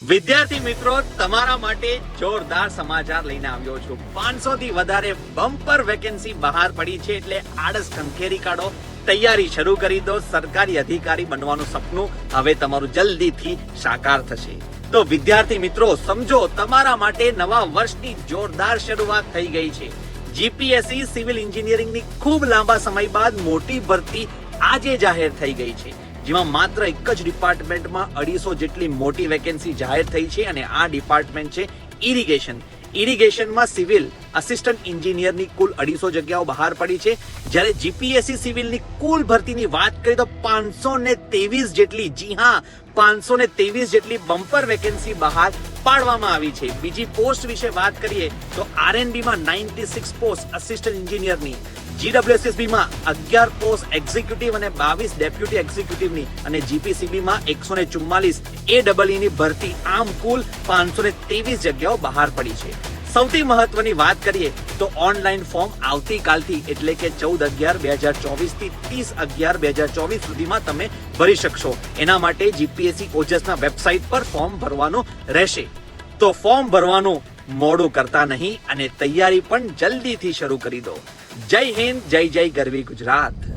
વિદ્યાર્થી મિત્રો, તમારા માટે જોરદાર સમાચાર લઈને આવ્યો છું। 500 થી વધારે બમ્પર વેકેન્સી બહાર પડી છે, એટલે આળસ ખંખેરી કાઢો, તૈયારી શરૂ કરી દો। સરકારી અધિકારી બનવાનું સપનું હવે તમારું જલ્દીથી સાકાર થશે। તો વિદ્યાર્થી મિત્રો સમજો, તમારા માટે નવા વર્ષની જોરદાર શરૂઆત થઈ ગઈ છે। જીપીએસસી સિવિલ એન્જિનિયરિંગની ખૂબ લાંબા સમય બાદ મોટી ભરતી આજે જાહેર થઈ ગઈ છે, જેમાં માત્ર એક જ ડિપાર્ટમેન્ટમાં 250 જેટલી મોટી વેકેન્સી જાહેર થઈ છે અને આ ડિપાર્ટમેન્ટ છે ઇરિગેશન। ઇરિગેશનમાં સિવિલ આસિસ્ટન્ટ એન્જિનિયરની કુલ 250 જગ્યાઓ બહાર પડી છે, જ્યારે જીપીએસસી સિવિલની કુલ ભરતીની વાત કરીએ તો 523 જેટલી, જી હા 523 જેટલી બમ્પર વેકેન્સી બહાર પાડવામાં આવી છે। બીજી પોસ્ટ વિશે વાત કરીએ તો આરએનબી માં 96 પોસ્ટ આસિસ્ટન્ટ એન્જિનિયરની, જીડબ્લ્યુએસએસબી માં 11 પોસ્ટ એક્ઝિક્યુટિવ અને 22 ડેપ્યુટી એક્ઝિક્યુટિવની અને જીપીસીબી માં 144 એડબલઈ ની ભરતી, આમ કુલ 523 જગ્યાઓ બહાર પડી છે। સૌથી મહત્વની વાત કરીએ તો ઓનલાઈન ફોર્મ આવતીકાલથી એટલે કે 14/11/2024 થી 30/11/2024 સુધીમાં તમે ભરી શકશો। એના માટે જીપીએસસી ઓજસના વેબસાઇટ પર ફોર્મ ભરવાનું રહેશે। તો ફોર્મ ભરવાનું મોડું કરતા નહીં અને તૈયારી પણ જલ્દીથી શરૂ કરી દો। જય હિન્દ, જય જય ગરવી ગુજરાત।